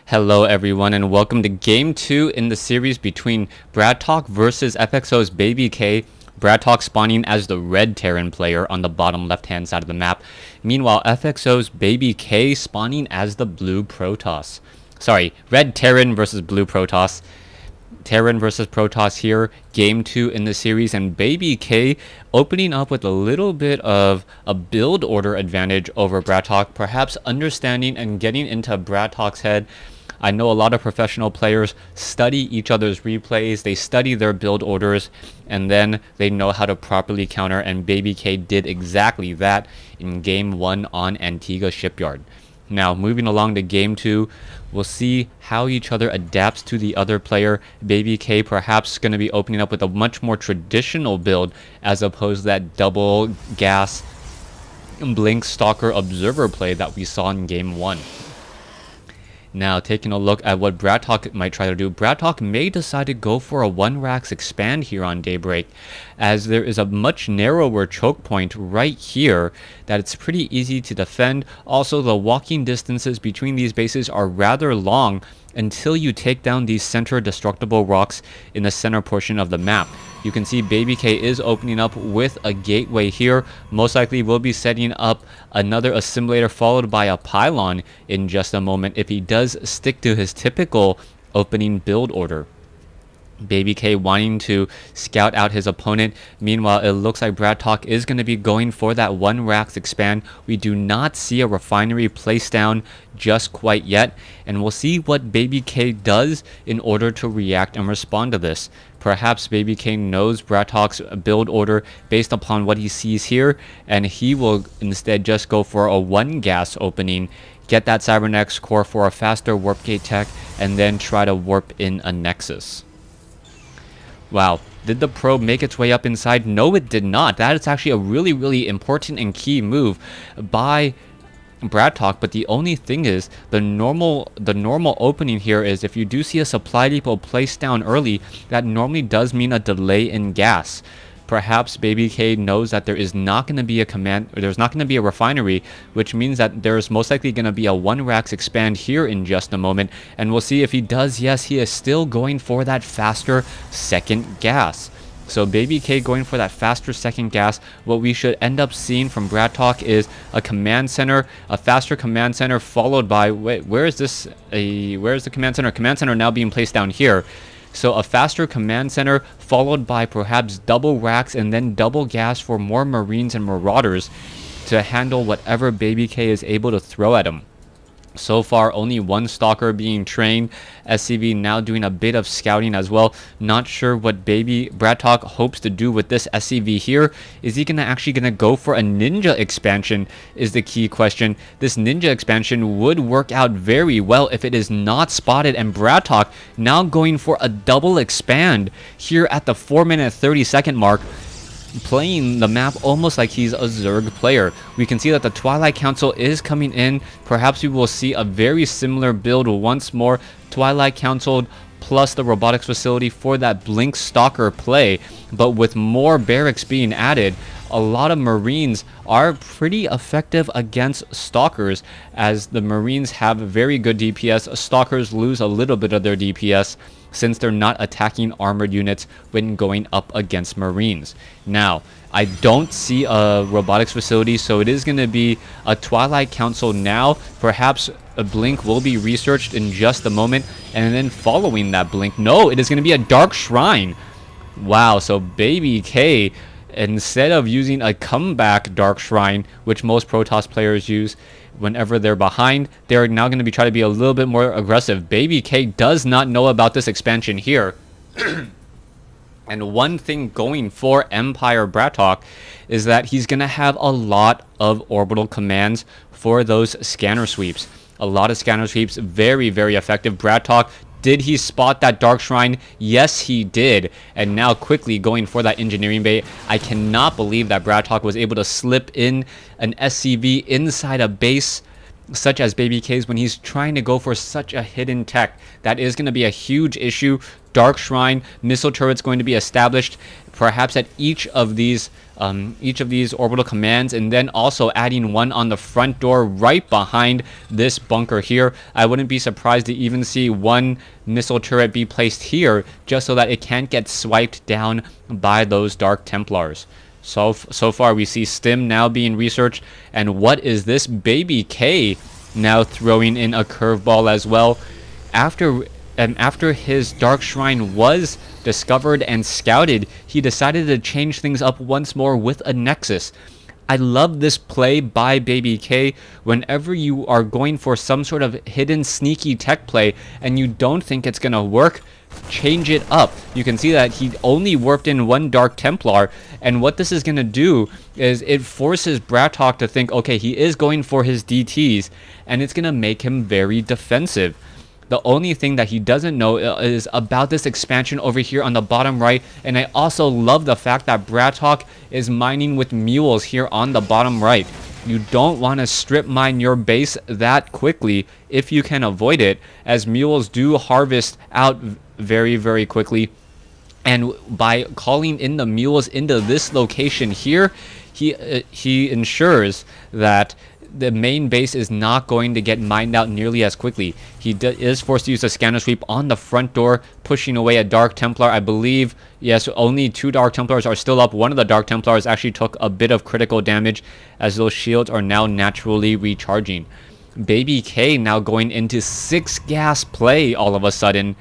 Hello everyone and welcome to game 2 in the series between BratOk versus FXO's BabyK. BratOk spawning as the red Terran player on the bottom left hand side of the map. Meanwhile FXO's BabyK spawning as the blue Protoss. Sorry, red Terran versus blue Protoss. Terran versus Protoss here, game 2 in the series, and BabyK opening up with a little bit of a build order advantage over BratOk, perhaps understanding and getting into BratOk's head. I know a lot of professional players study each other's replays, they study their build orders, and then they know how to properly counter, and BabyK did exactly that in game 1 on Antigua Shipyard. Now, moving along to game 2, we'll see how each other adapts to the other player. BabyK perhaps going to be opening up with a much more traditional build as opposed to that double gas blink stalker observer play that we saw in game 1. Now, taking a look at what BratOk might try to do, BratOk may decide to go for a 1 racks expand here on Daybreak, as there is a much narrower choke point right here that it's pretty easy to defend. Also, the walking distances between these bases are rather long until you take down these center destructible rocks in the center portion of the map. You can see BabyK is opening up with a gateway here. Most likely will be setting up another assimilator followed by a pylon in just a moment if he does stick to his typical opening build order. BabyK wanting to scout out his opponent. Meanwhile, it looks like BratOk is going to be going for that 1 racks expand. We do not see a refinery placed down just quite yet, and we'll see what BabyK does in order to react and respond to this. Perhaps BabyK knows BratOk's build order based upon what he sees here, and he will instead just go for a 1 gas opening, get that cybernetics core for a faster warp gate tech, and then try to warp in a nexus. Wow, did the probe make its way up inside? No, it did not. That is actually a really important and key move by BratOk, but the only thing is the normal opening here is if you do see a supply depot placed down early, that normally does mean a delay in gas. Perhaps BabyK knows that there is not going to be there's not going to be a refinery, which means that there's most likely going to be a 1 racks expand here in just a moment, and we'll see if he does. Yes, he is still going for that faster second gas. So BabyK going for that faster second gas. What we should end up seeing from BratOk is a command center, a faster command center, followed by, wait, where is the command center? Command center now being placed down here. So a faster command center followed by perhaps double racks and then double gas for more marines and marauders to handle whatever BabyK is able to throw at him. So far, only 1 stalker being trained. SCV now doing a bit of scouting as well. Not sure what BratOk hopes to do with this SCV here. Is he actually gonna go for a ninja expansion is the key question. This ninja expansion would work out very well if it is not spotted, and BratOk now going for a double expand here at the 4-minute 30-second mark, playing the map almost like he's a Zerg player. We can see that the Twilight Council is coming in. Perhaps we will see a very similar build once more. Twilight Council plus the robotics facility for that blink stalker play, but with more barracks being added. A lot of marines are pretty effective against stalkers, as the marines have very good DPS. Stalkers lose a little bit of their DPS since they're not attacking armored units when going up against marines. Now, I don't see a robotics facility, so it is going to be a Twilight Council now. Perhaps a blink will be researched in just a moment, and then following that blink, no, it is going to be a dark shrine. Wow, so BabyK, instead of using a comeback dark shrine, which most Protoss players use whenever they're behind, they're now going to be trying to be a little bit more aggressive. BabyK does not know about this expansion here. And one thing going for Empire BratOk is that he's going to have a lot of orbital commands for those scanner sweeps. A lot of scanner sweeps, very effective. BratOk, did he spot that dark shrine? Yes, he did. And now quickly going for that engineering bay. I cannot believe that BratOk was able to slip in an SCV inside a base such as BabyK's, when he's trying to go for such a hidden tech. That is going to be a huge issue. Dark Shrine, missile turrets going to be established, perhaps at each of these orbital commands, and then also adding one on the front door right behind this bunker here. I wouldn't be surprised to even see one missile turret be placed here, just so that it can't get swiped down by those Dark Templars. So far we see Stim now being researched, and what is this? BabyK now throwing in a curveball as well. After his Dark Shrine was discovered and scouted, he decided to change things up once more with a Nexus. I love this play by BabyK. Whenever you are going for some sort of hidden sneaky tech play and you don't think it's gonna work, change it up. You can see that he only warped in one Dark Templar, and what this is going to do is it forces BratOk to think, okay, he is going for his DTs, and it's going to make him very defensive. The only thing that he doesn't know is about this expansion over here on the bottom right, and I also love the fact that BratOk is mining with mules here on the bottom right. You don't want to strip mine your base that quickly if you can avoid it, as mules do harvest out very, very quickly. And by calling in the mules into this location here, he ensures that the main base is not going to get mined out nearly as quickly. He is forced to use a scanner sweep on the front door, pushing away a Dark Templar. I believe, yes, only 2 Dark Templars are still up. One of the Dark Templars actually took a bit of critical damage, as those shields are now naturally recharging. BabyK now going into 6 gas play all of a sudden.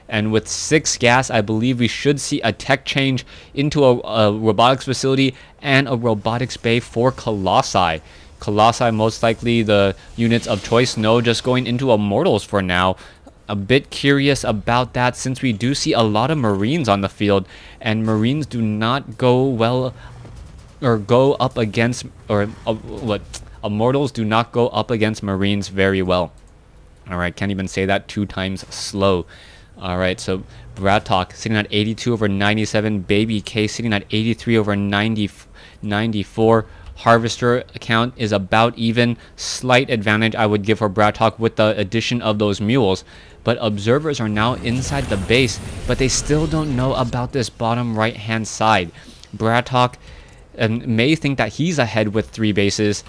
And with 6 gas, I believe we should see a tech change into a robotics facility and a robotics bay for Colossi. Colossi, most likely the units of choice. No, just going into Immortals for now. A bit curious about that, since we do see a lot of Marines on the field, and Marines do not go well, or go up against, or Immortals do not go up against Marines very well. Alright, can't even say that 2 times slow. Alright, so BratOk sitting at 82 over 97, BabyK sitting at 83 over 94. Harvester account is about even. Slight advantage I would give for BratOk with the addition of those mules. But observers are now inside the base, but they still don't know about this bottom right hand side. BratOk may think that he's ahead with 3 bases,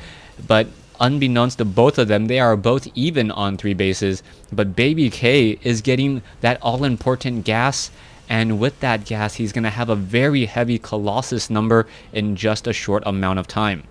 but unbeknownst to both of them, they are both even on 3 bases. But BabyK is getting that all-important gas, and with that gas, he's going to have a very heavy Colossus number in just a short amount of time.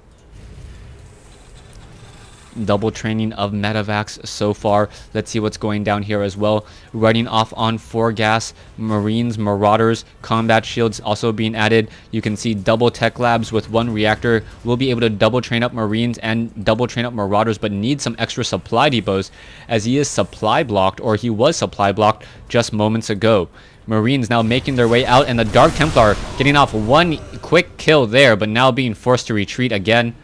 Double training of medevacs so far. Let's see what's going down here as well. Running off on 4 gas, Marines, Marauders, combat shields also being added. You can see double tech labs with 1 reactor. We'll be able to double train up Marines and double train up Marauders, but need some extra supply depots, as he is supply blocked, or he was supply blocked just moments ago. Marines now making their way out, and the Dark Templar getting off 1 quick kill there, but now being forced to retreat again.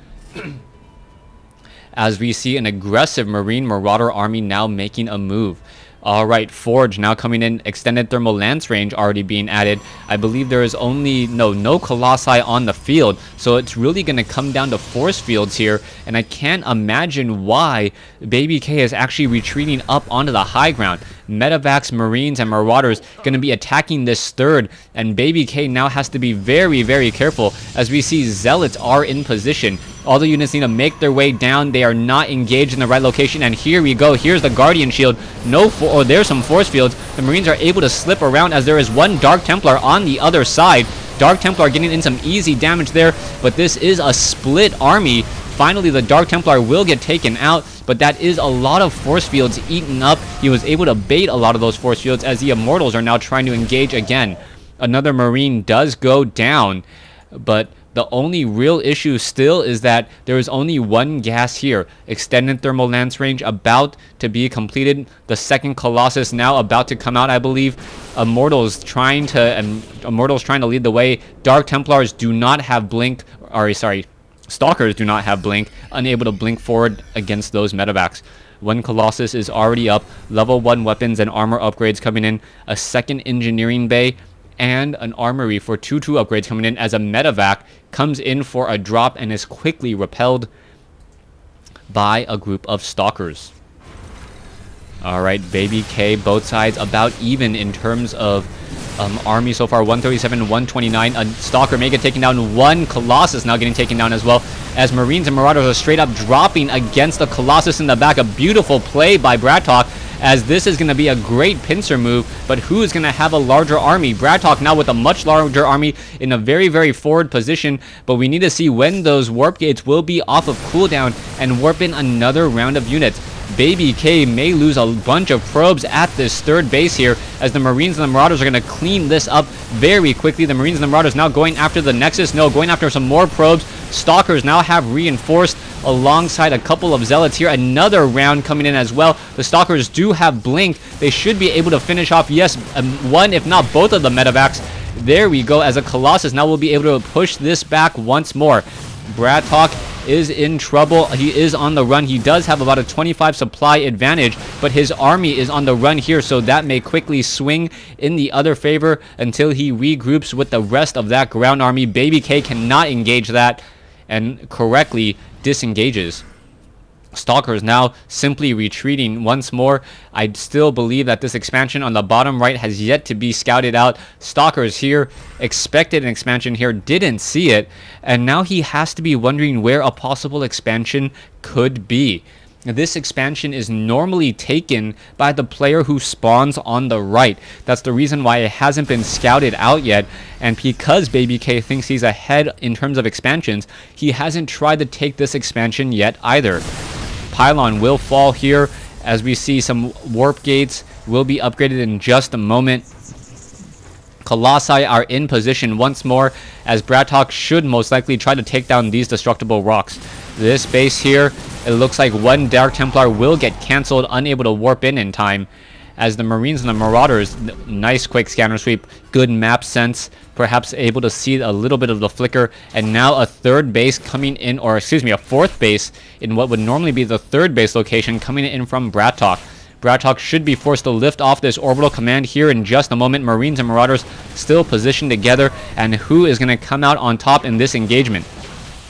As we see an aggressive Marine Marauder army now making a move. Alright, Forge now coming in, extended thermal lance range already being added. I believe there is only no Colossi on the field, so it's really going to come down to force fields here, and I can't imagine why BabyK is actually retreating up onto the high ground. Medevacs, Marines, and Marauders going to be attacking this third, and BabyK now has to be very, very careful, as we see Zealots are in position. All the units need to make their way down. They are not engaged in the right location, and here we go. Here's the Guardian Shield. There's some force fields. The Marines are able to slip around, as there is 1 Dark Templar on the other side. Dark Templar getting in some easy damage there, but this is a split army. Finally, the Dark Templar will get taken out, but that is a lot of force fields eaten up. He was able to bait a lot of those force fields, as the Immortals are now trying to engage again. Another Marine does go down, but the only real issue still is that there is only 1 gas here. Extended thermal lance range about to be completed. The second Colossus now about to come out, I believe. Immortals trying to lead the way. Dark Templars do not have blink. Stalkers do not have blink. Unable to blink forward against those medevacs. 1 Colossus is already up. Level 1 weapons and armor upgrades coming in. A second engineering bay, and an armory for 2-2 upgrades coming in, as a medevac comes in for a drop and is quickly repelled. by a group of Stalkers. Alright, BabyK, both sides about even in terms of army so far. 137, 129. A Stalker may get taken down. One Colossus now getting taken down as well, as Marines and Marauders are straight up dropping against the Colossus in the back. A beautiful play by BratOk, as this is going to be a great pincer move, but who is going to have a larger army? BratOk now with a much larger army in a very, very forward position, but we need to see when those warp gates will be off of cooldown and warp in another round of units. BabyK may lose a bunch of probes at this third base here, as the Marines and the Marauders are going to clean this up very quickly. The Marines and the Marauders now going after the Nexus. No, going after some more probes. Stalkers now have reinforced alongside a couple of Zealots here. Another round coming in as well. The Stalkers do have Blink. They should be able to finish off, yes, one if not both of the medevacs. There we go, as a Colossus now will be able to push this back once more. BratOk is in trouble. He is on the run. He does have about a 25 supply advantage, but his army is on the run here, so that may quickly swing in the other favor until he regroups with the rest of that ground army. BabyK cannot engage that and correctly disengages. Stalkers now simply retreating once more. I still believe that this expansion on the bottom right has yet to be scouted out. Stalkers here expected an expansion here, didn't see it, and now he has to be wondering where a possible expansion could be. This expansion is normally taken by the player who spawns on the right. That's the reason why it hasn't been scouted out yet, and because BabyK thinks he's ahead in terms of expansions, he hasn't tried to take this expansion yet either. Pylon will fall here, as we see some warp gates will be upgraded in just a moment. Colossi are in position once more, as BratOk should most likely try to take down these destructible rocks. This base here, it looks like one Dark Templar will get cancelled, unable to warp in time, as the Marines and the Marauders, nice quick scanner sweep, good map sense, perhaps able to see a little bit of the flicker, and now a third base coming in, or excuse me, a fourth base in what would normally be the third base location coming in from BratOk. BratOk should be forced to lift off this orbital command here in just a moment. Marines and Marauders still positioned together, and who is going to come out on top in this engagement?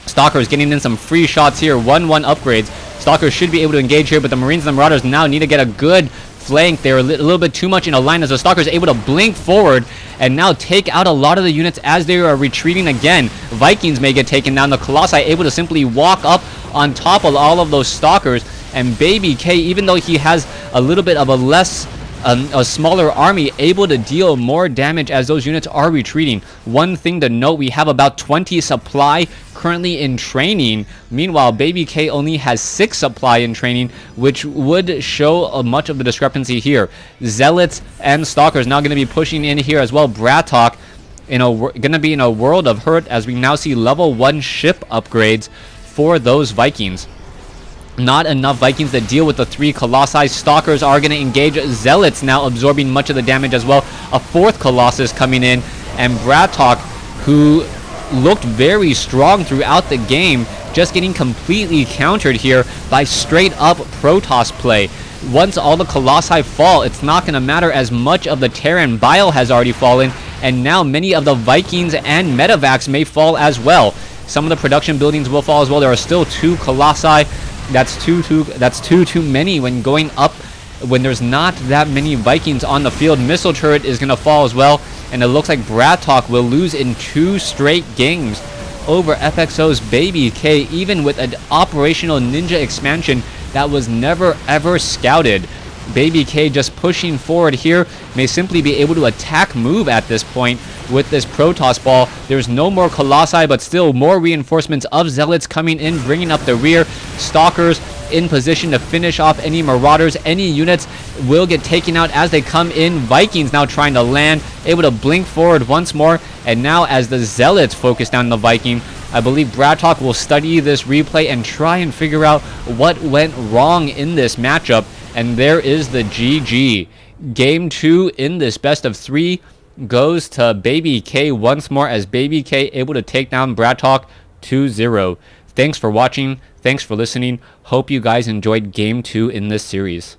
Stalkers getting in some free shots here, 1-1 upgrades. Stalkers should be able to engage here, but the Marines and the Marauders now need to get a good flank. They're a little bit too much in a line, as the Stalkers are able to blink forward and now take out a lot of the units as they are retreating again. Vikings may get taken down. The Colossi able to simply walk up on top of all of those Stalkers, and BabyK, even though he has a little bit of a smaller army, able to deal more damage as those units are retreating. One thing to note, we have about 20 supply currently in training. Meanwhile, BabyK only has 6 supply in training, which would show much of the discrepancy here. Zealots and Stalkers now going to be pushing in here as well. BratOk going to be in a world of hurt, as we now see level 1 ship upgrades for those Vikings. Not enough Vikings to deal with the 3 Colossi. Stalkers are going to engage. Zealots now absorbing much of the damage as well. A 4th Colossus coming in, and BratOk, who looked very strong throughout the game, just getting completely countered here by straight up Protoss play. Once all the Colossi fall, it's not going to matter, as much of the Terran bile has already fallen, and now many of the Vikings and medevacs may fall as well. Some of the production buildings will fall as well. There are still 2 Colossi. That's too many when going up, when there's not that many Vikings on the field. Missile turret is going to fall as well, and it looks like BratOk will lose in 2 straight games over FXO's BabyK, even with an operational ninja expansion that was never ever scouted. BabyK just pushing forward here, may simply be able to attack move at this point with this Protoss ball. There's no more Colossi, but still more reinforcements of Zealots coming in, bringing up the rear. Stalkers in position to finish off any Marauders. Any units will get taken out as they come in. Vikings now trying to land, able to blink forward once more, and now as the Zealots focus down the Viking, I believe BratOk will study this replay and try and figure out what went wrong in this matchup. And there is the GG. Game 2 in this best of 3 goes to BabyK once more, as BabyK able to take down BratOk 2-0. Thanks for watching. Thanks for listening. Hope you guys enjoyed Game 2 in this series.